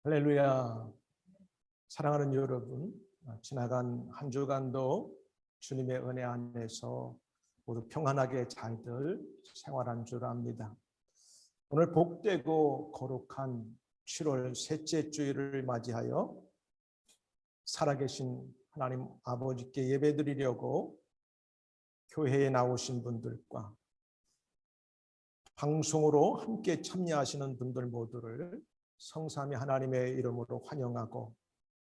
할렐루야. 사랑하는 여러분, 지나간 한 주간도 주님의 은혜 안에서 모두 평안하게 잘들 생활한 줄 압니다. 오늘 복되고 거룩한 7월 셋째 주일을 맞이하여 살아계신 하나님 아버지께 예배드리려고 교회에 나오신 분들과 방송으로 함께 참여하시는 분들 모두를 성삼위 하나님의 이름으로 환영하고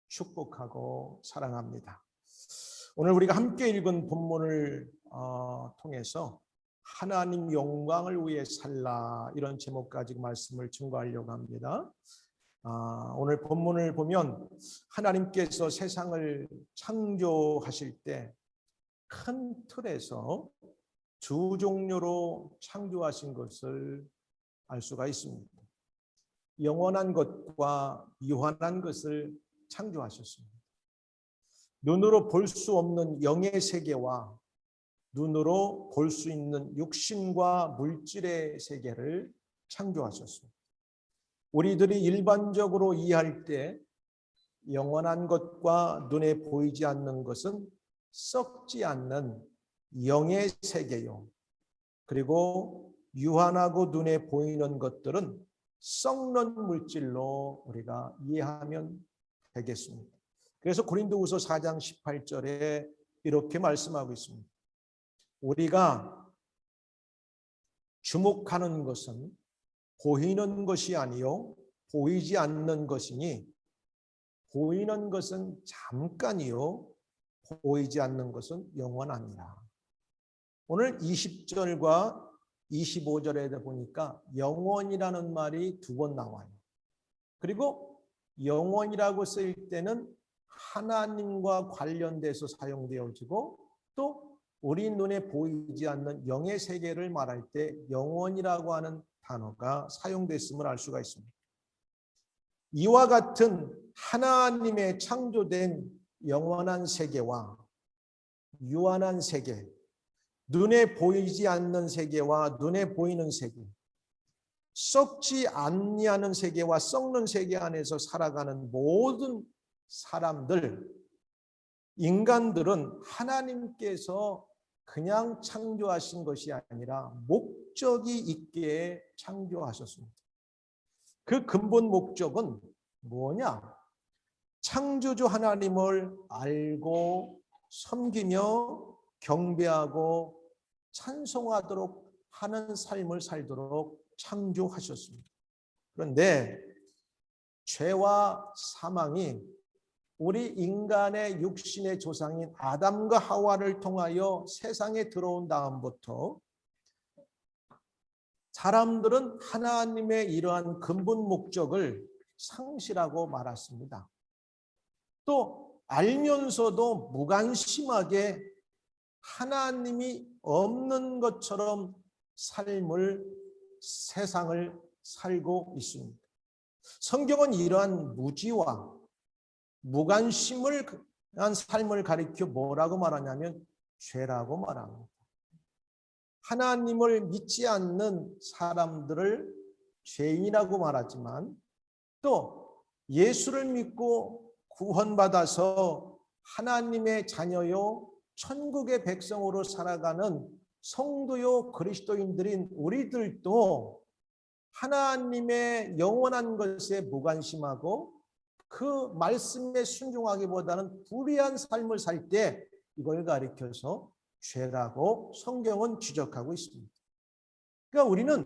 축복하고 사랑합니다. 오늘 우리가 함께 읽은 본문을 통해서 하나님 영광을 위해 살라, 이런 제목 가지고 말씀을 증거하려고 합니다. 오늘 본문을 보면 하나님께서 세상을 창조하실 때 큰 틀에서 두 종류로 창조하신 것을 알 수가 있습니다. 영원한 것과 유한한 것을 창조하셨습니다. 눈으로 볼 수 없는 영의 세계와 눈으로 볼 수 있는 육신과 물질의 세계를 창조하셨습니다. 우리들이 일반적으로 이해할 때 영원한 것과 눈에 보이지 않는 것은 썩지 않는 영의 세계요, 그리고 유한하고 눈에 보이는 것들은 썩는 물질로 우리가 이해하면 되겠습니다. 그래서 고린도후서 4장 18절에 이렇게 말씀하고 있습니다. 우리가 주목하는 것은 보이는 것이 아니요 보이지 않는 것이니, 보이는 것은 잠깐이요 보이지 않는 것은 영원하니라. 오늘 20절과 25절에 보니까 영원이라는 말이 두 번 나와요. 그리고 영원이라고 쓰일 때는 하나님과 관련돼서 사용되어지고, 또 우리 눈에 보이지 않는 영의 세계를 말할 때 영원이라고 하는 단어가 사용됐음을 알 수가 있습니다. 이와 같은 하나님의 창조된 영원한 세계와 유한한 세계, 눈에 보이지 않는 세계와 눈에 보이는 세계, 썩지 않냐는 세계와 썩는 세계 안에서 살아가는 모든 사람들, 인간들은 하나님께서 그냥 창조하신 것이 아니라 목적이 있게 창조하셨습니다. 그 근본 목적은 뭐냐? 창조주 하나님을 알고 섬기며 경배하고 찬송하도록 하는 삶을 살도록 창조하셨습니다. 그런데 죄와 사망이 우리 인간의 육신의 조상인 아담과 하와를 통하여 세상에 들어온 다음부터 사람들은 하나님의 이러한 근본 목적을 상실하고 말았습니다. 또 알면서도 무관심하게 하나님이 없는 것처럼 세상을 살고 있습니다. 성경은 이러한 무지와 무관심을 한 삶을 가리켜 뭐라고 말하냐면 죄라고 말합니다. 하나님을 믿지 않는 사람들을 죄인이라고 말하지만, 또 예수를 믿고 구원받아서 하나님의 자녀요 천국의 백성으로 살아가는 성도요 그리스도인들인 우리들도 하나님의 영원한 것에 무관심하고 그 말씀에 순종하기보다는 불의한 삶을 살 때 이걸 가리켜서 죄라고 성경은 지적하고 있습니다. 그러니까 우리는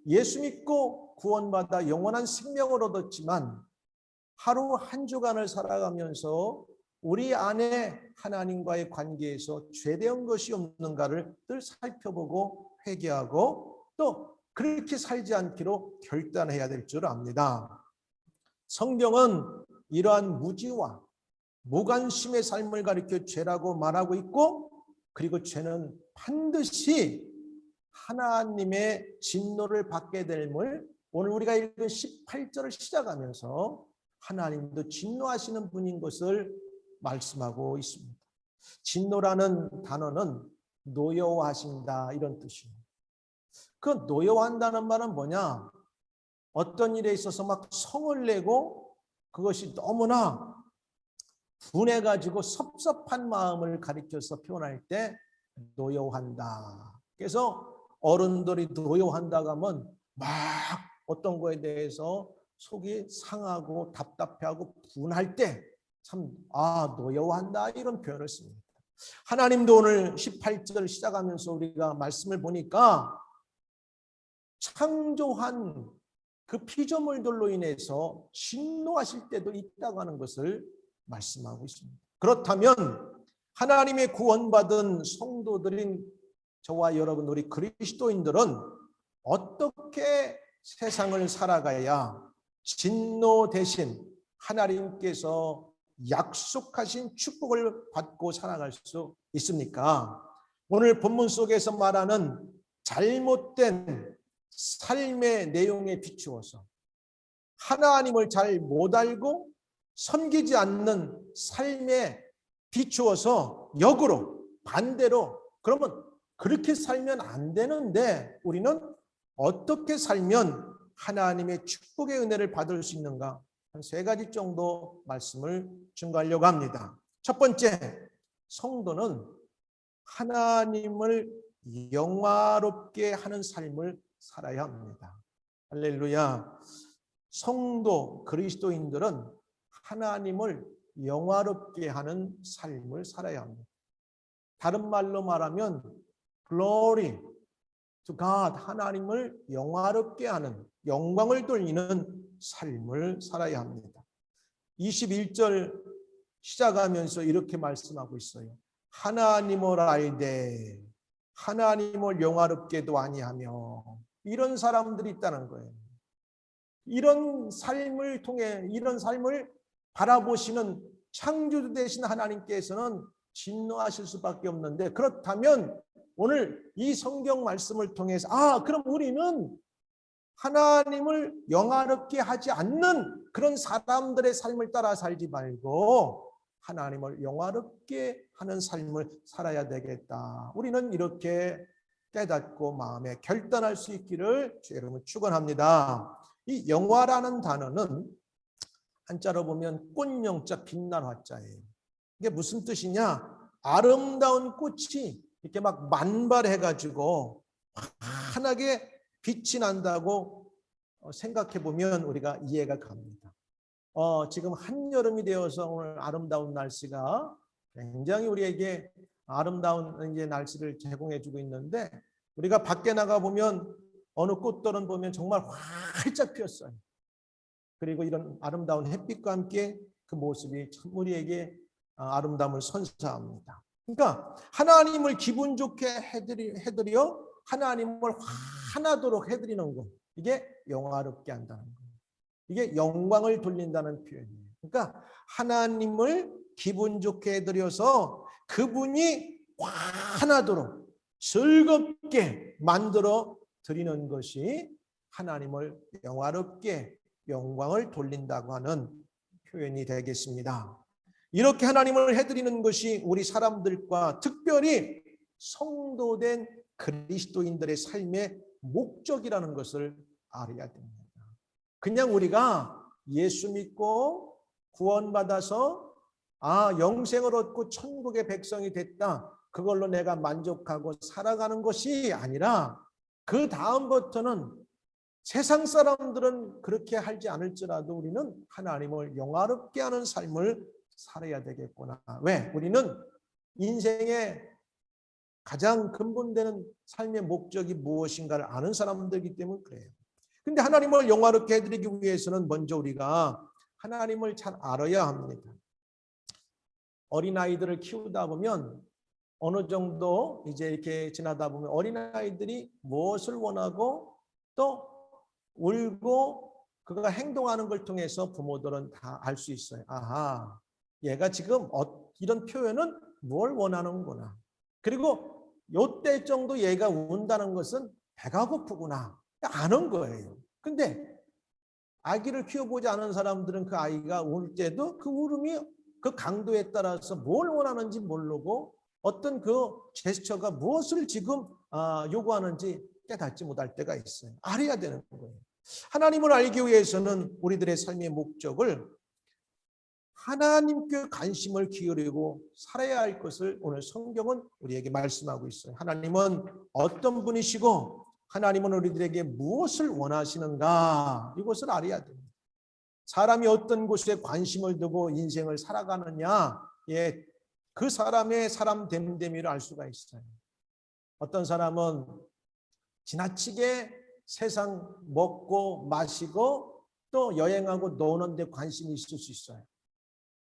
예수 믿고 구원받아 영원한 생명을 얻었지만 하루 한 주간을 살아가면서 우리 안에 하나님과의 관계에서 죄되은 것이 없는가를 늘 살펴보고 회개하고 또 그렇게 살지 않기로 결단해야 될 줄 압니다. 성경은 이러한 무지와 무관심의 삶을 가리켜 죄라고 말하고 있고, 그리고 죄는 반드시 하나님의 진노를 받게 됨을 오늘 우리가 읽은 18절을 시작하면서 하나님도 진노하시는 분인 것을 말씀하고 있습니다. 진노라는 단어는 노여워하신다, 이런 뜻이에요. 그 노여워한다는 말은 뭐냐? 어떤 일에 있어서 막 성을 내고 그것이 너무나 분해가지고 섭섭한 마음을 가리켜서 표현할 때 노여워한다. 그래서 어른들이 노여워한다고 하면 막 어떤 거에 대해서 속이 상하고 답답해하고 분할 때 참 노여워한다 이런 표현을 씁니다. 하나님도 오늘 18절 시작하면서 우리가 말씀을 보니까 창조한 그 피조물들로 인해서 진노하실 때도 있다고 하는 것을 말씀하고 있습니다. 그렇다면 하나님의 구원받은 성도들인 저와 여러분 우리 그리스도인들은 어떻게 세상을 살아가야 진노 대신 하나님께서 약속하신 축복을 받고 살아갈 수 있습니까? 오늘 본문 속에서 말하는 잘못된 삶의 내용에 비추어서 하나님을 잘 못 알고 섬기지 않는 삶에 비추어서 역으로 반대로 그러면 그렇게 살면 안 되는데 우리는 어떻게 살면 하나님의 축복의 은혜를 받을 수 있는가? 한 3가지 정도 말씀을 증거하려고 합니다. 첫 번째, 성도는 하나님을 영화롭게 하는 삶을 살아야 합니다. 할렐루야. 성도 그리스도인들은 하나님을 영화롭게 하는 삶을 살아야 합니다. 다른 말로 말하면 glory to God, 하나님을 영화롭게 하는, 영광을 돌리는 삶을 살아야 합니다. 21절 시작하면서 이렇게 말씀하고 있어요. 하나님을 알되 하나님을 영화롭게도 아니하며, 이런 사람들이 있다는 거예요. 이런 삶을 통해 이런 삶을 바라보시는 창조 되신 하나님께서는 진노하실 수밖에 없는데, 그렇다면 오늘 이 성경 말씀을 통해서 그럼 우리는 하나님을 영화롭게 하지 않는 그런 사람들의 삶을 따라 살지 말고 하나님을 영화롭게 하는 삶을 살아야 되겠다. 우리는 이렇게 깨닫고 마음에 결단할 수 있기를 주의 이름으로 축원합니다. 이 영화라는 단어는 한자로 보면 꽃영자 빛난 화자예요. 이게 무슨 뜻이냐? 아름다운 꽃이 이렇게 막 만발해가지고 환하게 빛이 난다고 생각해 보면 우리가 이해가 갑니다. 지금 한여름이 되어서 오늘 아름다운 날씨가 굉장히 우리에게 아름다운 이제 날씨를 제공해 주고 있는데, 우리가 밖에 나가 보면 어느 꽃들은 보면 정말 활짝 피었어요. 그리고 이런 아름다운 햇빛과 함께 그 모습이 참 우리에게 아름다움을 선사합니다. 그러니까 하나님을 기분 좋게 해드려 하나님을 화나도록 해드리는 것, 이게 영화롭게 한다는 거예요. 이게 영광을 돌린다는 표현이에요. 그러니까 하나님을 기분 좋게 해드려서 그분이 화나도록 즐겁게 만들어 드리는 것이 하나님을 영화롭게 영광을 돌린다고 하는 표현이 되겠습니다. 이렇게 하나님을 해드리는 것이 우리 사람들과 특별히 성도된 그리스도인들의 삶의 목적이라는 것을 알아야 됩니다. 그냥 우리가 예수 믿고 구원받아서 영생을 얻고 천국의 백성이 됐다, 그걸로 내가 만족하고 살아가는 것이 아니라 그 다음부터는 세상 사람들은 그렇게 하지 않을지라도 우리는 하나님을 영화롭게 하는 삶을 살아야 되겠구나. 왜? 우리는 인생의 가장 근본되는 삶의 목적이 무엇인가를 아는 사람들이기 때문에 그래요. 근데 하나님을 영화롭게 해드리기 위해서는 먼저 우리가 하나님을 잘 알아야 합니다. 어린아이들을 키우다 보면 어느 정도 이제 이렇게 지나다 보면 어린아이들이 무엇을 원하고 또 울고 그가 행동하는 걸 통해서 부모들은 다 알 수 있어요. 얘가 지금 이런 표현은 뭘 원하는구나. 그리고 요때 정도 얘가 운다는 것은 배가 고프구나. 아는 거예요. 근데 아기를 키워보지 않은 사람들은 그 아이가 울 때도 그 울음이 그 강도에 따라서 뭘 원하는지 모르고 어떤 그 제스처가 무엇을 지금 요구하는지 깨닫지 못할 때가 있어요. 알아야 되는 거예요. 하나님을 알기 위해서는 우리들의 삶의 목적을 하나님께 관심을 기울이고 살아야 할 것을 오늘 성경은 우리에게 말씀하고 있어요. 하나님은 어떤 분이시고 하나님은 우리들에게 무엇을 원하시는가, 이것을 알아야 됩니다. 사람이 어떤 곳에 관심을 두고 인생을 살아가느냐, 그 사람의 사람 됨됨이를 알 수가 있어요. 어떤 사람은 지나치게 세상 먹고 마시고 또 여행하고 노는 데 관심이 있을 수 있어요.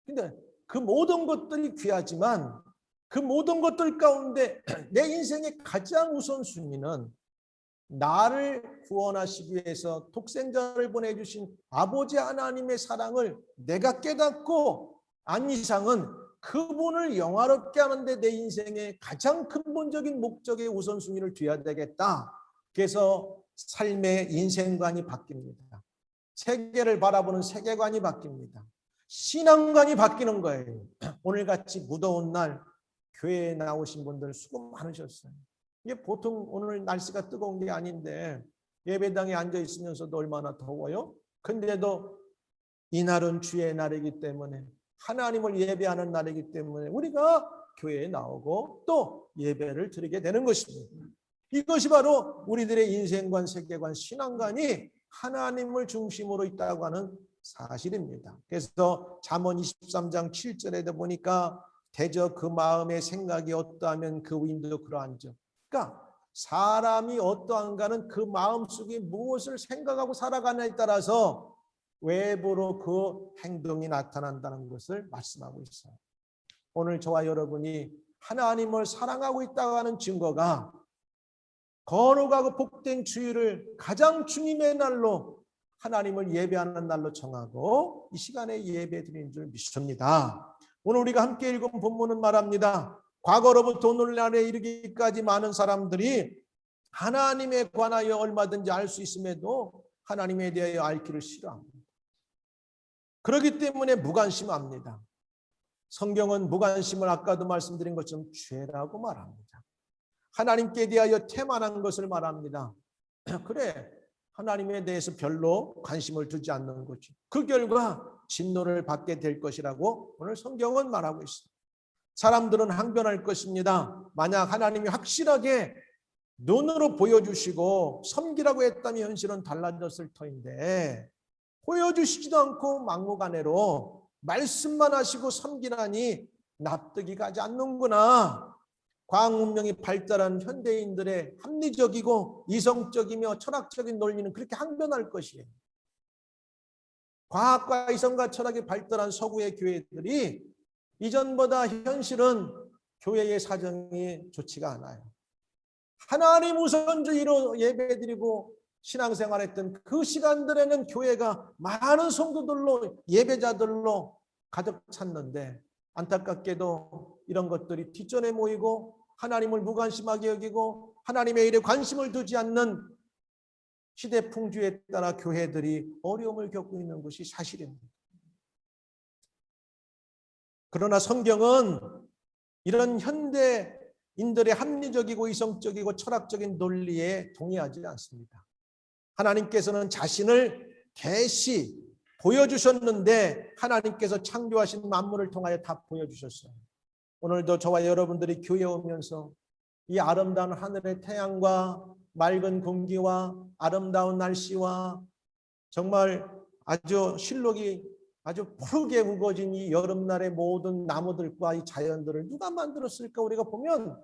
근데 그 모든 것들이 귀하지만 그 모든 것들 가운데 내 인생의 가장 우선순위는 나를 구원하시기 위해서 독생자를 보내주신 아버지 하나님의 사랑을 내가 깨닫고 안 이상은 그분을 영화롭게 하는데 내 인생의 가장 근본적인 목적의 우선순위를 둬야 되겠다. 그래서 삶의 인생관이 바뀝니다. 세계를 바라보는 세계관이 바뀝니다. 신앙관이 바뀌는 거예요. 오늘같이 무더운 날 교회에 나오신 분들 수고 많으셨어요. 이게 보통 오늘 날씨가 뜨거운 게 아닌데 예배당에 앉아 있으면서도 얼마나 더워요. 근데도 이날은 주의 날이기 때문에, 하나님을 예배하는 날이기 때문에 우리가 교회에 나오고 또 예배를 드리게 되는 것입니다. 이것이 바로 우리들의 인생관, 세계관, 신앙관이 하나님을 중심으로 있다고 하는 사실입니다. 그래서 잠언 23장 7절에도 보니까 대저 그 마음의 생각이 어떠하면 그 위인도 그러한즉. 그러니까 사람이 어떠한가는 그 마음속에 무엇을 생각하고 살아가느냐에 따라서 외부로 그 행동이 나타난다는 것을 말씀하고 있어요. 오늘 저와 여러분이 하나님을 사랑하고 있다고 하는 증거가 거룩하고 복된 주일을 가장 주님의 날로, 하나님을 예배하는 날로 정하고 이 시간에 예배 드리는 줄 믿습니다. 오늘 우리가 함께 읽은 본문은 말합니다. 과거로부터 오늘날에 이르기까지 많은 사람들이 하나님에 관하여 얼마든지 알 수 있음에도 하나님에 대하여 알기를 싫어합니다. 그렇기 때문에 무관심합니다. 성경은 무관심을 아까도 말씀드린 것처럼 죄라고 말합니다. 하나님께 대하여 태만한 것을 말합니다. 그래, 하나님에 대해서 별로 관심을 두지 않는 거죠. 그 결과 진노를 받게 될 것이라고 오늘 성경은 말하고 있습니다. 사람들은 항변할 것입니다. 만약 하나님이 확실하게 눈으로 보여주시고 섬기라고 했다면 현실은 달라졌을 터인데 보여주시지도 않고 막무가내로 말씀만 하시고 섬기라니 납득이 가지 않는구나. 과학 문명이 발달한 현대인들의 합리적이고 이성적이며 철학적인 논리는 그렇게 항변할 것이에요. 과학과 이성과 철학이 발달한 서구의 교회들이 이전보다 현실은 교회의 사정이 좋지가 않아요. 하나님 우선주의로 예배드리고 신앙생활했던 그 시간들에는 교회가 많은 성도들로, 예배자들로 가득 찼는데 안타깝게도 이런 것들이 뒷전에 모이고 하나님을 무관심하게 여기고 하나님의 일에 관심을 두지 않는 시대 풍조에 따라 교회들이 어려움을 겪고 있는 것이 사실입니다. 그러나 성경은 이런 현대인들의 합리적이고 이성적이고 철학적인 논리에 동의하지 않습니다. 하나님께서는 자신을 계시 보여주셨는데 하나님께서 창조하신 만물을 통하여 다 보여주셨어요. 오늘도 저와 여러분들이 교회에 오면서 이 아름다운 하늘의 태양과 맑은 공기와 아름다운 날씨와 정말 아주 실록이 아주 푸르게 우거진 이 여름날의 모든 나무들과 이 자연들을 누가 만들었을까? 우리가 보면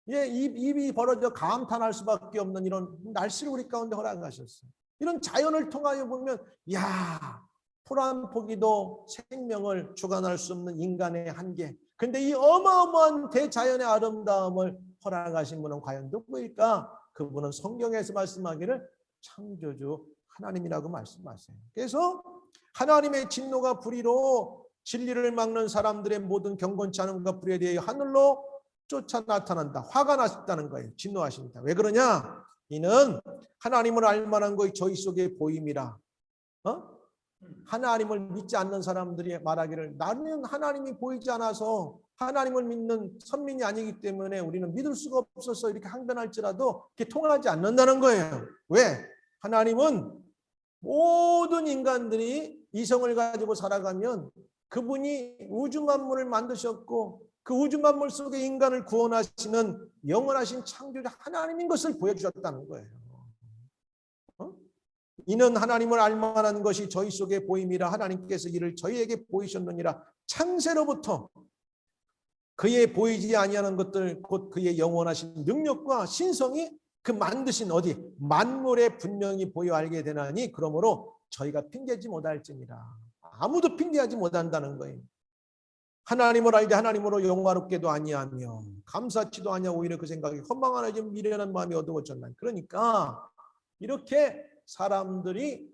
입이 벌어져 감탄할 수밖에 없는 이런 날씨를 우리 가운데 허락하셨어요. 이런 자연을 통하여 보면 풀 한 포기도 생명을 주관할 수 없는 인간의 한계. 근데 이 어마어마한 대자연의 아름다움을 허락하신 분은 과연 누구일까? 그분은 성경에서 말씀하기를 창조주 하나님이라고 말씀하세요. 그래서 하나님의 진노가 불의로 진리를 막는 사람들의 모든 경건치 않음과 불의에 대해 하늘로 쫓아 나타난다. 화가 났다는 거예요. 진노하십니다. 왜 그러냐? 이는 하나님을 알만한 것이 저희 속에 보임이라. 하나님을 믿지 않는 사람들이 말하기를 나는 하나님이 보이지 않아서 하나님을 믿는 선민이 아니기 때문에 우리는 믿을 수가 없어서 이렇게 항변할지라도 그게 통하지 않는다는 거예요. 왜? 하나님은 모든 인간들이 이성을 가지고 살아가면 그분이 우주 만물을 만드셨고 그 우주 만물 속에 인간을 구원하시는 영원하신 창조자 하나님인 것을 보여주셨다는 거예요. 이는 하나님을 알만한 것이 저희 속에 보임이라 하나님께서 이를 저희에게 보이셨느니라. 창세로부터 그의 보이지 아니하는 것들 곧 그의 영원하신 능력과 신성이 그 만드신 어디 만물에 분명히 보여 알게 되나니 그러므로 저희가 핑계지 못할지니라. 아무도 핑계하지 못한다는 거예요. 하나님을 알되 하나님으로 영화롭게도 아니하며 감사치도 아니하고 오히려 그 생각이 헌망하나 미련한 마음이 어두워졌나. 그러니까 이렇게 사람들이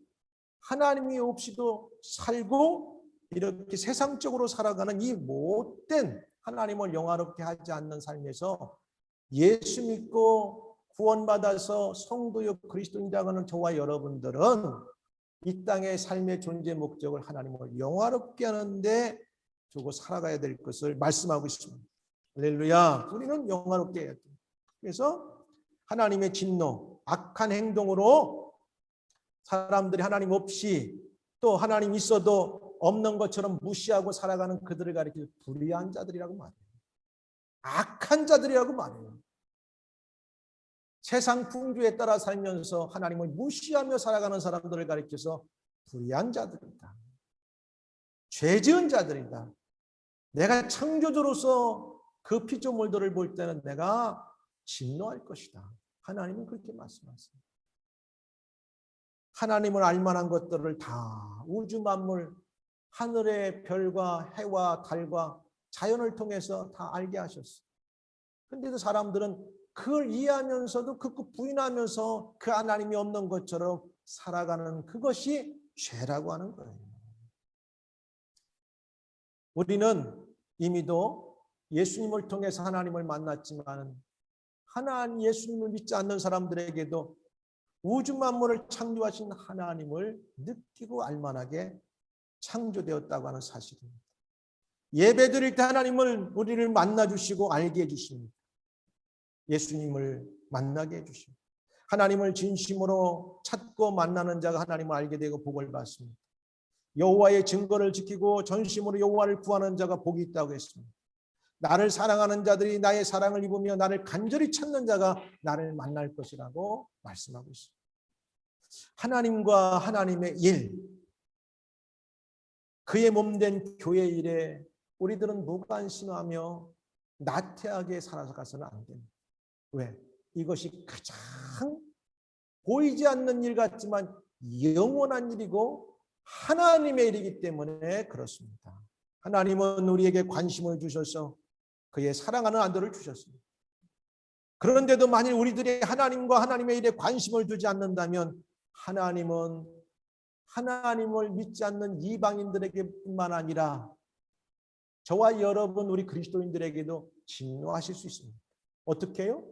하나님이 없이도 살고 이렇게 세상적으로 살아가는 이 못된 하나님을 영화롭게 하지 않는 삶에서 예수 믿고 구원받아서 성도요 그리스도인이라고 하는 저와 여러분들은 이 땅의 삶의 존재 목적을 하나님을 영화롭게 하는데 두고 살아가야 될 것을 말씀하고 있습니다. 할렐루야. 우리는 영화롭게 해야 돼요. 그래서 하나님의 진노, 악한 행동으로 사람들이 하나님 없이 또 하나님 있어도 없는 것처럼 무시하고 살아가는 그들을 가리켜 불의한 자들이라고 말해요. 악한 자들이라고 말해요. 세상 풍조에 따라 살면서 하나님을 무시하며 살아가는 사람들을 가리켜서 불의한 자들이다. 죄 지은 자들이다. 내가 창조주로서 그 피조물들을 볼 때는 내가 진노할 것이다. 하나님은 그렇게 말씀하세요. 하나님을 알만한 것들을 다 우주 만물, 하늘의 별과 해와 달과 자연을 통해서 다 알게 하셨어요. 그런데도 사람들은 그걸 이해하면서도 극구 부인하면서 그 하나님이 없는 것처럼 살아가는 그것이 죄라고 하는 거예요. 우리는 이미도 예수님을 통해서 하나님을 만났지만 하나님 예수님을 믿지 않는 사람들에게도 우주 만물을 창조하신 하나님을 느끼고 알만하게 창조되었다고 하는 사실입니다. 예배드릴 때 하나님을 우리를 만나주시고 알게 해주십니다. 예수님을 만나게 해주십니다. 하나님을 진심으로 찾고 만나는 자가 하나님을 알게 되고 복을 받습니다. 여호와의 증거를 지키고 전심으로 여호와를 구하는 자가 복이 있다고 했습니다. 나를 사랑하는 자들이 나의 사랑을 입으며 나를 간절히 찾는 자가 나를 만날 것이라고 말씀하고 있습니다. 하나님과 하나님의 일, 그의 몸된 교회 일에 우리들은 무관심하며 나태하게 살아가서는 안 됩니다. 왜? 이것이 가장 보이지 않는 일 같지만 영원한 일이고 하나님의 일이기 때문에 그렇습니다. 하나님은 우리에게 관심을 주셔서 그의 사랑하는 아들을 주셨습니다. 그런데도 만일 우리들이 하나님과 하나님의 일에 관심을 두지 않는다면 하나님은 하나님을 믿지 않는 이방인들에게뿐만 아니라 저와 여러분 우리 그리스도인들에게도 진노하실 수 있습니다. 어떻게 해요?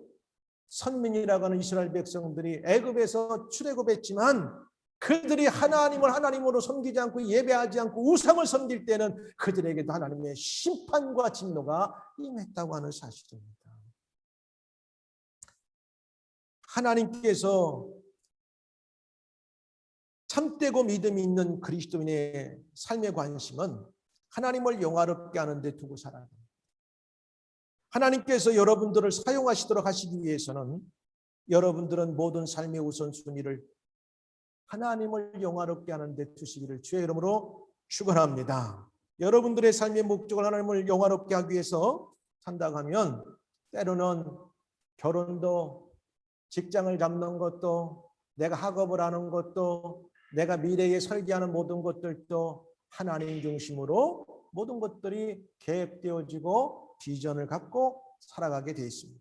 선민이라고 하는 이스라엘 백성들이 애굽에서 출애굽했지만 그들이 하나님을 하나님으로 섬기지 않고 예배하지 않고 우상을 섬길 때는 그들에게도 하나님의 심판과 진노가 임했다고 하는 사실입니다. 하나님께서 참되고 믿음이 있는 그리스도인의 삶의 관심은 하나님을 영화롭게 하는 데 두고 살아야 합니다. 하나님께서 여러분들을 사용하시도록 하시기 위해서는 여러분들은 모든 삶의 우선순위를 하나님을 영화롭게 하는 데 두시기를 주의 이름으로 축원합니다. 여러분들의 삶의 목적을 하나님을 영화롭게 하기 위해서 산다고 하면 때로는 결혼도 직장을 잡는 것도 내가 학업을 하는 것도 내가 미래에 설계하는 모든 것들도 하나님 중심으로 모든 것들이 계획되어지고 비전을 갖고 살아가게 되어 있습니다.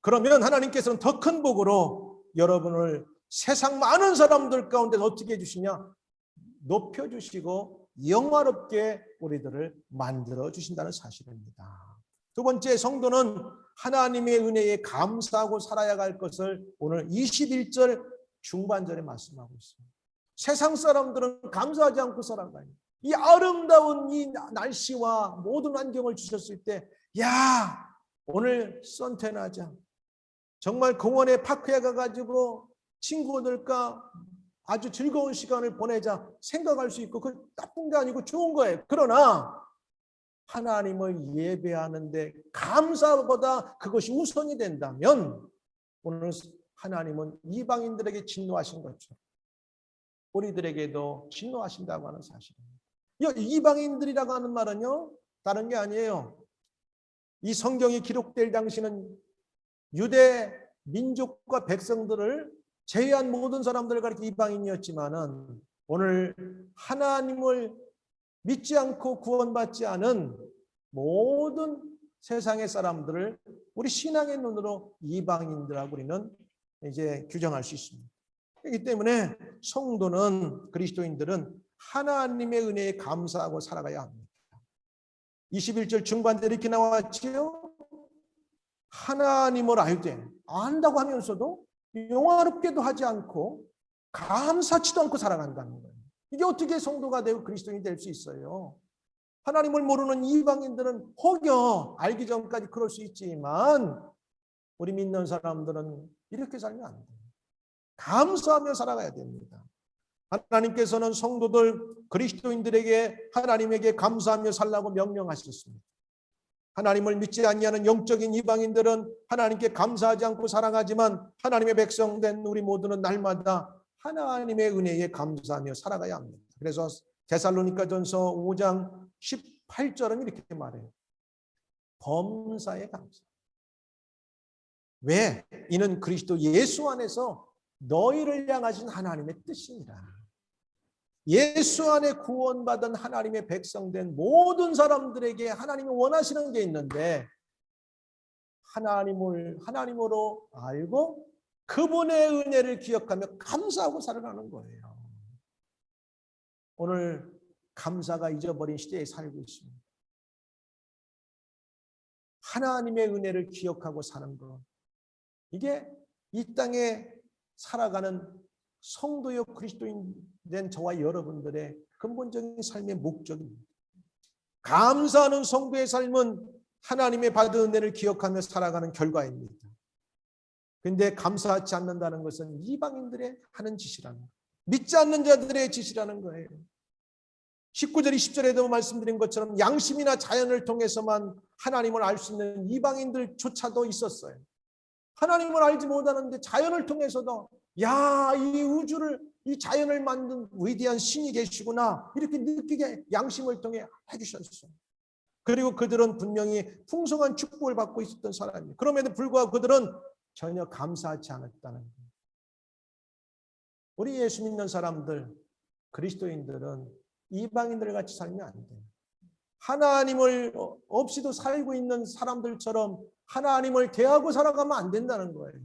그러면 하나님께서는 더 큰 복으로 여러분을 세상 많은 사람들 가운데 어떻게 해주시냐? 높여주시고 영화롭게 우리들을 만들어 주신다는 사실입니다. 두 번째, 성도는 하나님의 은혜에 감사하고 살아야 할 것을 오늘 21절 중반절에 말씀하고 있습니다. 세상 사람들은 감사하지 않고 살아가요. 이 아름다운 이 날씨와 모든 환경을 주셨을 때, 야, 오늘 선탠하자. 정말 공원에 파크에 가가지고 친구들과 아주 즐거운 시간을 보내자 생각할 수 있고 그 나쁜 게 아니고 좋은 거예요. 그러나 하나님을 예배하는데 감사보다 그것이 우선이 된다면 오늘 하나님은 이방인들에게 진노하신 것처럼 우리들에게도 진노하신다고 하는 사실입니다. 이방인들이라고 하는 말은요, 다른 게 아니에요. 이 성경이 기록될 당시는 유대 민족과 백성들을 제외한 모든 사람들을 가리켜 이방인이었지만은 오늘 하나님을 믿지 않고 구원받지 않은 모든 세상의 사람들을 우리 신앙의 눈으로 이방인들하고 우리는 이제 규정할 수 있습니다. 그렇기 때문에 성도는, 그리스도인들은 하나님의 은혜에 감사하고 살아가야 합니다. 21절 중반에 이렇게 나왔지요. 하나님을 알되 안다고 하면서도 영화롭게도 하지 않고 감사치도 않고 살아간다는 거예요. 이게 어떻게 성도가 되고 그리스도인이 될 수 있어요? 하나님을 모르는 이방인들은 혹여 알기 전까지 그럴 수 있지만 우리 믿는 사람들은 이렇게 살면 안 돼요. 감사하며 살아가야 됩니다. 하나님께서는 성도들 그리스도인들에게 하나님에게 감사하며 살라고 명령하셨습니다. 하나님을 믿지 아니하는 영적인 이방인들은 하나님께 감사하지 않고 살아가지만 하나님의 백성된 우리 모두는 날마다 하나님의 은혜에 감사하며 살아가야 합니다. 그래서 데살로니가전서 5장 18절은 이렇게 말해요. 범사에 감사. 왜? 이는 그리스도 예수 안에서 너희를 향하신 하나님의 뜻이니라. 예수 안에 구원받은 하나님의 백성된 모든 사람들에게 하나님이 원하시는 게 있는데 하나님으로 알고 그분의 은혜를 기억하며 감사하고 살아가는 거예요. 오늘 감사가 잊어버린 시대에 살고 있습니다. 하나님의 은혜를 기억하고 사는 것, 이게 이 땅에 살아가는 성도요 그리스도인 된 저와 여러분들의 근본적인 삶의 목적입니다. 감사하는 성도의 삶은 하나님의 받은 은혜를 기억하며 살아가는 결과입니다. 그런데 감사하지 않는다는 것은 이방인들의 하는 짓이라는 거예요. 믿지 않는 자들의 짓이라는 거예요. 19절 20절에도 말씀드린 것처럼 양심이나 자연을 통해서만 하나님을 알 수 있는 이방인들조차도 있었어요. 하나님을 알지 못하는데 자연을 통해서도 야, 이 우주를, 이 자연을 만든 위대한 신이 계시구나 이렇게 느끼게 양심을 통해 해주셨어요. 그리고 그들은 분명히 풍성한 축복을 받고 있었던 사람이에요. 그럼에도 불구하고 그들은 전혀 감사하지 않았다는 거예요. 우리 예수 믿는 사람들, 그리스도인들은 이방인들 같이 살면 안 돼요. 하나님을 없이도 살고 있는 사람들처럼 하나님을 대하고 살아가면 안 된다는 거예요.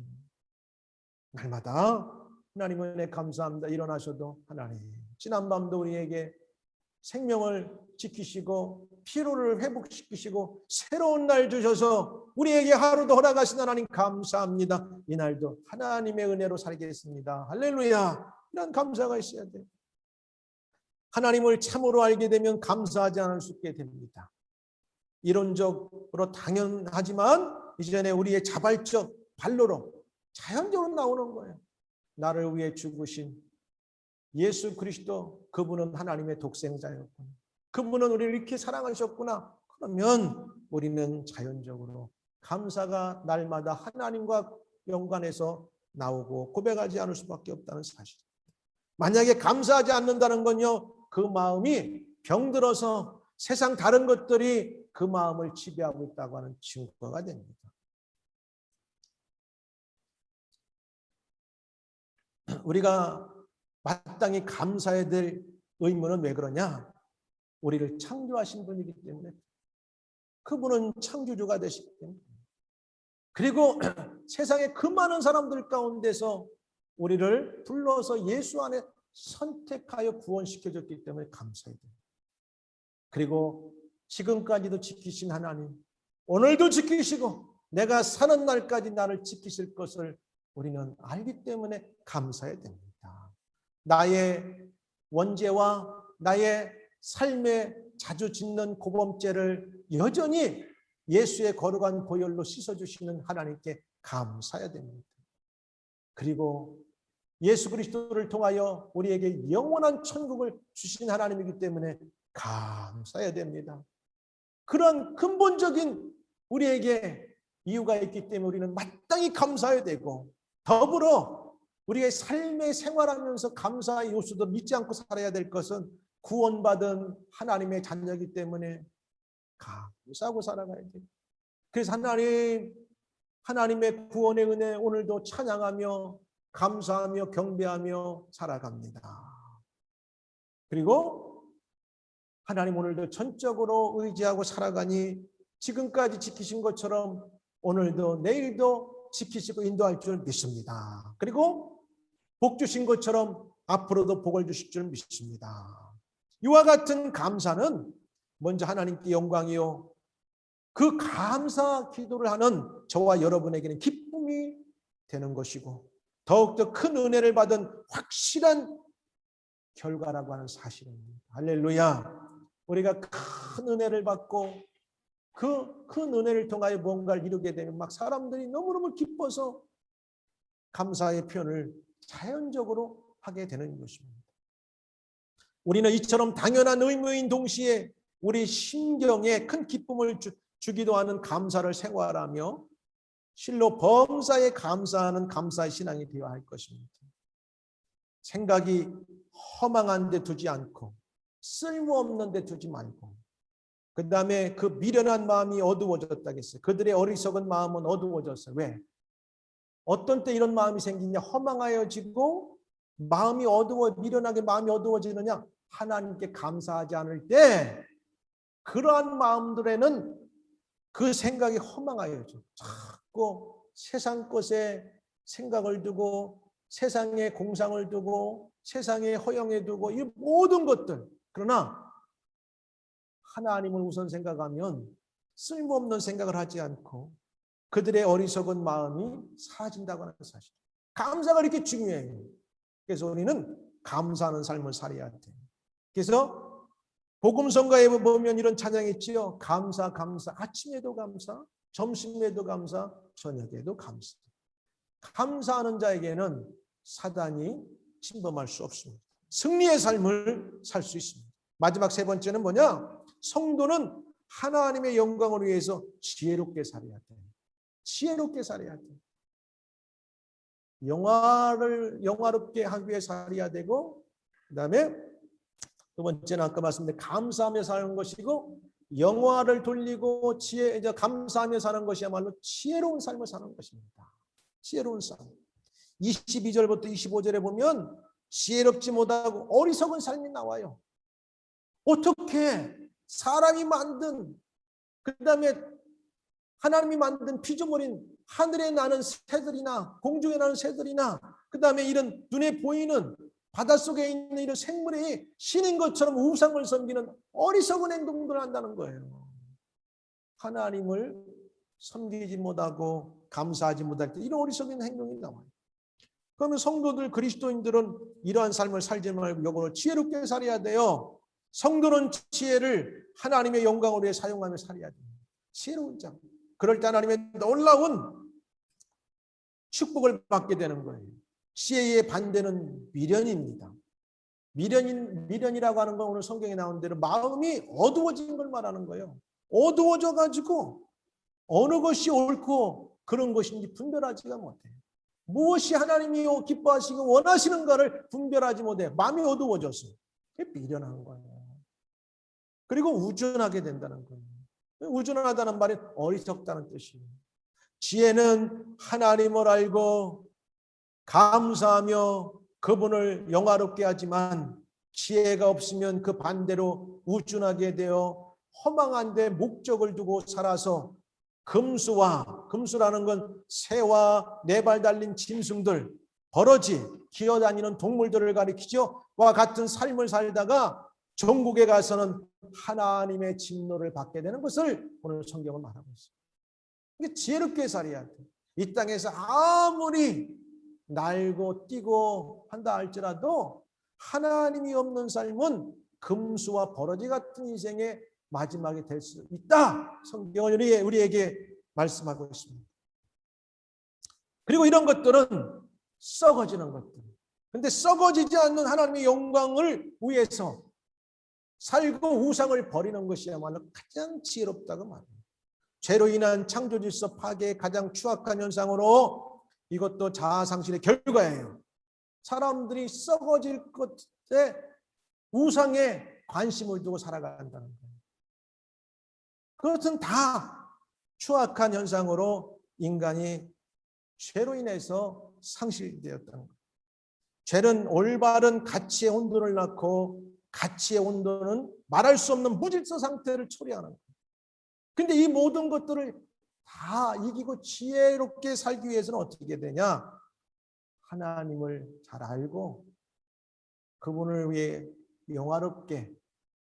날마다 하나님의 은혜 감사합니다. 일어나셔도 하나님, 지난밤도 우리에게 생명을 지키시고 피로를 회복시키시고 새로운 날 주셔서 우리에게 하루도 허락하신 하나님 감사합니다. 이날도 하나님의 은혜로 살겠습니다. 할렐루야. 이런 감사가 있어야 돼요. 하나님을 참으로 알게 되면 감사하지 않을 수 있게 됩니다. 이론적으로 당연하지만 이전에 우리의 자발적 반로로 자연적으로 나오는 거예요. 나를 위해 죽으신 예수 그리스도, 그분은 하나님의 독생자였구나. 그분은 우리를 이렇게 사랑하셨구나. 그러면 우리는 자연적으로 감사가 날마다 하나님과 연관해서 나오고 고백하지 않을 수밖에 없다는 사실. 만약에 감사하지 않는다는 건요, 그 마음이 병들어서 세상 다른 것들이 그 마음을 지배하고 있다고 하는 증거가 됩니다. 우리가 마땅히 감사해야 될 의무는 왜 그러냐? 우리를 창조하신 분이기 때문에, 그분은 창조주가 되시기 때문에, 그리고 세상의 그 많은 사람들 가운데서 우리를 불러서 예수 안에 선택하여 구원시켜줬기 때문에 감사해야 됩니다. 그리고 지금까지도 지키신 하나님, 오늘도 지키시고 내가 사는 날까지 나를 지키실 것을 우리는 알기 때문에 감사해야 됩니다. 나의 원죄와 나의 삶에 자주 짓는 고범죄를 여전히 예수의 거룩한 보혈로 씻어주시는 하나님께 감사해야 됩니다. 그리고 예수 그리스도를 통하여 우리에게 영원한 천국을 주신 하나님이기 때문에 감사해야 됩니다. 그런 근본적인 우리에게 이유가 있기 때문에 우리는 마땅히 감사해야 되고, 더불어 우리의 삶의 생활하면서 감사의 요소도 믿지 않고 살아야 될 것은 구원받은 하나님의 자녀이기 때문에 감사하고 살아가야 돼요. 그래서 하나님의 구원의 은혜 오늘도 찬양하며 감사하며 경배하며 살아갑니다. 그리고 하나님 오늘도 전적으로 의지하고 살아가니 지금까지 지키신 것처럼 오늘도 내일도 지키시고 인도할 줄 믿습니다. 그리고 복 주신 것처럼 앞으로도 복을 주실 줄 믿습니다. 이와 같은 감사는 먼저 하나님께 영광이요, 그 감사 기도를 하는 저와 여러분에게는 기쁨이 되는 것이고 더욱더 큰 은혜를 받은 확실한 결과라고 하는 사실입니다. 할렐루야. 우리가 큰 은혜를 받고 그 큰 은혜를 통하여 뭔가를 이루게 되면 막 사람들이 너무너무 기뻐서 감사의 표현을 자연적으로 하게 되는 것입니다. 우리는 이처럼 당연한 의무인 동시에 우리 심경에 큰 기쁨을 주기도 하는 감사를 생활하며 실로 범사에 감사하는 감사의 신앙이 되어야 할 것입니다. 생각이 허망한 데 두지 않고 쓸모없는 데 두지 말고, 그 다음에 그 미련한 마음이 어두워졌다겠어요. 그들의 어리석은 마음은 어두워졌어요. 왜? 어떤 때 이런 마음이 생기냐? 허망하여지고 마음이 어두워, 미련하게 마음이 어두워지느냐? 하나님께 감사하지 않을 때 그러한 마음들에는 그 생각이 허망하여져. 자꾸 세상 것에 생각을 두고 세상에 공상을 두고 세상에 허영에 두고 이 모든 것들, 그러나 하나님을 우선 생각하면 쓸모없는 생각을 하지 않고 그들의 어리석은 마음이 사라진다고 하는 사실. 감사가 이렇게 중요해요. 그래서 우리는 감사하는 삶을 살아야 돼요. 그래서 복음성가에 보면 이런 찬양이 있지요. 감사, 감사. 아침에도 감사, 점심에도 감사, 저녁에도 감사. 감사하는 자에게는 사단이 침범할 수 없습니다. 승리의 삶을 살 수 있습니다. 마지막 세 번째는 뭐냐? 성도는 하나님의 영광을 위해서 지혜롭게 살아야 돼요. 지혜롭게 살아야 돼요. 영화롭게 하기 위해 살아야 되고, 그 다음에 두 번째는 아까 말씀드린 감사하며 사는 것이고, 영화를 돌리고 감사하며 사는 것이야말로 지혜로운 삶을 사는 것입니다. 지혜로운 삶. 22절부터 25절에 보면 지혜롭지 못하고 어리석은 삶이 나와요. 어떻게 사람이 만든, 그 다음에 하나님이 만든 피조물인 하늘에 나는 새들이나 공중에 나는 새들이나 그 다음에 이런 눈에 보이는 바닷속에 있는 이런 생물이 신인 것처럼 우상을 섬기는 어리석은 행동들을 한다는 거예요. 하나님을 섬기지 못하고 감사하지 못할 때 이런 어리석은 행동이 나와요. 그러면 성도들, 그리스도인들은 이러한 삶을 살지 말고 이거를 지혜롭게 살아야 돼요. 성도는 지혜를 하나님의 영광을 위해 사용하며 살아야 돼요. 지혜로운 자. 그럴 때 하나님의 놀라운 축복을 받게 되는 거예요. 지혜의 반대는 미련입니다. 미련이라고 하는 건 오늘 성경에 나온 대로 마음이 어두워진 걸 말하는 거예요. 어두워져 가지고 어느 것이 옳고 그런 것인지 분별하지가 못해요. 무엇이 하나님이 기뻐하시고 원하시는가를 분별하지 못해. 마음이 어두워져서 미련한 거예요. 그리고 우준하게 된다는 거예요. 우준하다는 말은 어리석다는 뜻이에요. 지혜는 하나님을 알고 감사하며 그분을 영화롭게 하지만, 지혜가 없으면 그 반대로 우준하게 되어 허망한 데 목적을 두고 살아서 금수라는 건 새와 네 발 달린 짐승들, 버러지, 기어다니는 동물들을 가리키죠. 와 같은 삶을 살다가 전국에 가서는 하나님의 진노를 받게 되는 것을 오늘 성경은 말하고 있습니다. 이게 지혜롭게 살아야 돼. 이 땅에서 아무리 날고 뛰고 한다 할지라도 하나님이 없는 삶은 금수와 버러지 같은 인생의 마지막이 될 수 있다. 성경은 우리에게 말씀하고 있습니다. 그리고 이런 것들은 썩어지는 것들. 근데 썩어지지 않는 하나님의 영광을 위해서 살고 우상을 버리는 것이야말로 가장 지혜롭다고 말합니다. 죄로 인한 창조 질서 파괴의 가장 추악한 현상으로 이것도 자아상실의 결과예요. 사람들이 썩어질 것에 우상에 관심을 두고 살아간다는 거예요. 그것은 다 추악한 현상으로 인간이 죄로 인해서 상실되었다는 거예요. 죄는 올바른 가치의 혼돈을 낳고 가치의 온도는 말할 수 없는 무질서 상태를 초래하는 거예요. 근데 이 모든 것들을 다 이기고 지혜롭게 살기 위해서는 어떻게 되냐? 하나님을 잘 알고 그분을 위해 영화롭게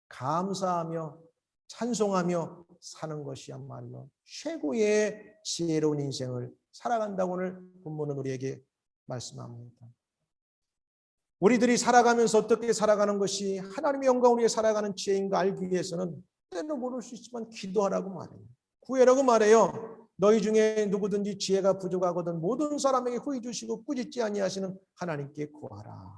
감사하며 찬송하며 사는 것이야말로 최고의 지혜로운 인생을 살아간다고 오늘 본문은 우리에게 말씀합니다. 우리들이 살아가면서 어떻게 살아가는 것이 하나님의 영광을 위해 살아가는 지혜인가 알기 위해서는 때는 모를 수 있지만 기도하라고 말해요. 구해라고 말해요. 너희 중에 누구든지 지혜가 부족하거든 모든 사람에게 후히 주시고 꾸짖지 아니하시는 하나님께 구하라.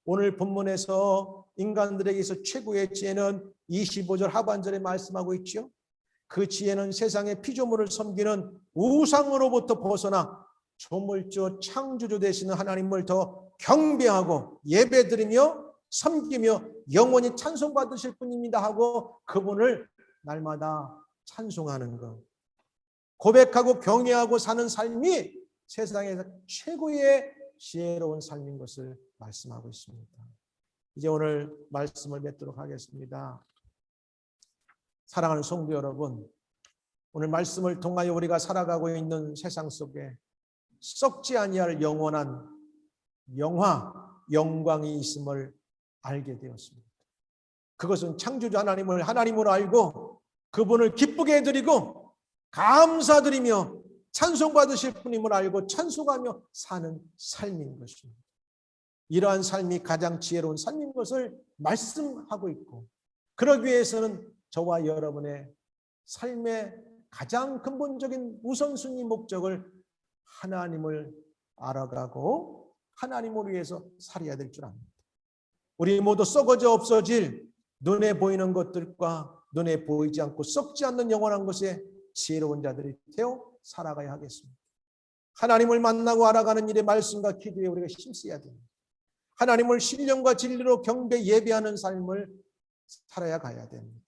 오늘 본문에서 인간들에게서 최고의 지혜는 25절 하반절에 말씀하고 있죠. 그 지혜는 세상의 피조물을 섬기는 우상으로부터 벗어나 조물주 창조주 되시는 하나님을 더 경배하고 예배드리며 섬기며 영원히 찬송받으실 분입니다 하고 그분을 날마다 찬송하는 것, 고백하고 경외하고 사는 삶이 세상에서 최고의 지혜로운 삶인 것을 말씀하고 있습니다. 이제 오늘 말씀을 맺도록 하겠습니다. 사랑하는 성도 여러분, 오늘 말씀을 통하여 우리가 살아가고 있는 세상 속에 썩지 아니할 영원한 영광이 있음을 알게 되었습니다. 그것은 창조주 하나님을 하나님으로 알고 그분을 기쁘게 해드리고 감사드리며 찬송받으실 분임을 알고 찬송하며 사는 삶인 것입니다. 이러한 삶이 가장 지혜로운 삶인 것을 말씀하고 있고, 그러기 위해서는 저와 여러분의 삶의 가장 근본적인 우선순위 목적을 하나님을 알아가고 하나님을 위해서 살아야 될 줄 압니다. 우리 모두 썩어져 없어질 눈에 보이는 것들과 눈에 보이지 않고 썩지 않는 영원한 것에 지혜로운 자들이 되어 살아가야 하겠습니다. 하나님을 만나고 알아가는 일에 말씀과 기도에 우리가 힘써야 됩니다. 하나님을 신령과 진리로 경배 예배하는 삶을 살아야 가야 됩니다.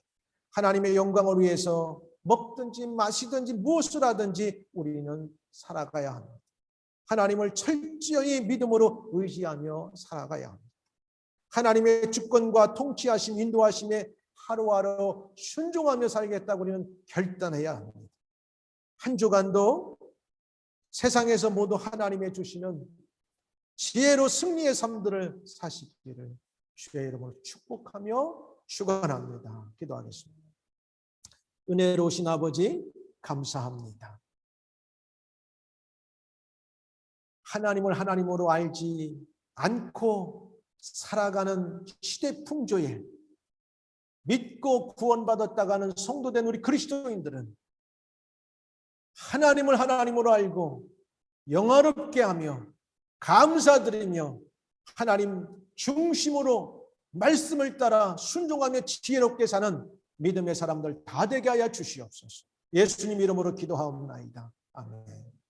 하나님의 영광을 위해서 먹든지 마시든지 무엇을 하든지 우리는 살아가야 합니다. 하나님을 철저히 믿음으로 의지하며 살아가야 합니다. 하나님의 주권과 통치하심, 인도하심에 하루하루 순종하며 살겠다고 우리는 결단해야 합니다. 한 주간도 세상에서 모두 하나님의 주시는 지혜로 승리의 삶들을 사시기를 주의 이름으로 축복하며 축원합니다. 기도하겠습니다. 은혜로우신 아버지 감사합니다. 하나님을 하나님으로 알지 않고 살아가는 시대 풍조에 믿고 구원받았다가는 성도된 우리 그리스도인들은 하나님을 하나님으로 알고 영화롭게 하며 감사드리며 하나님 중심으로 말씀을 따라 순종하며 지혜롭게 사는 믿음의 사람들 다 되게 하여 주시옵소서. 예수님 이름으로 기도하옵나이다. 아멘.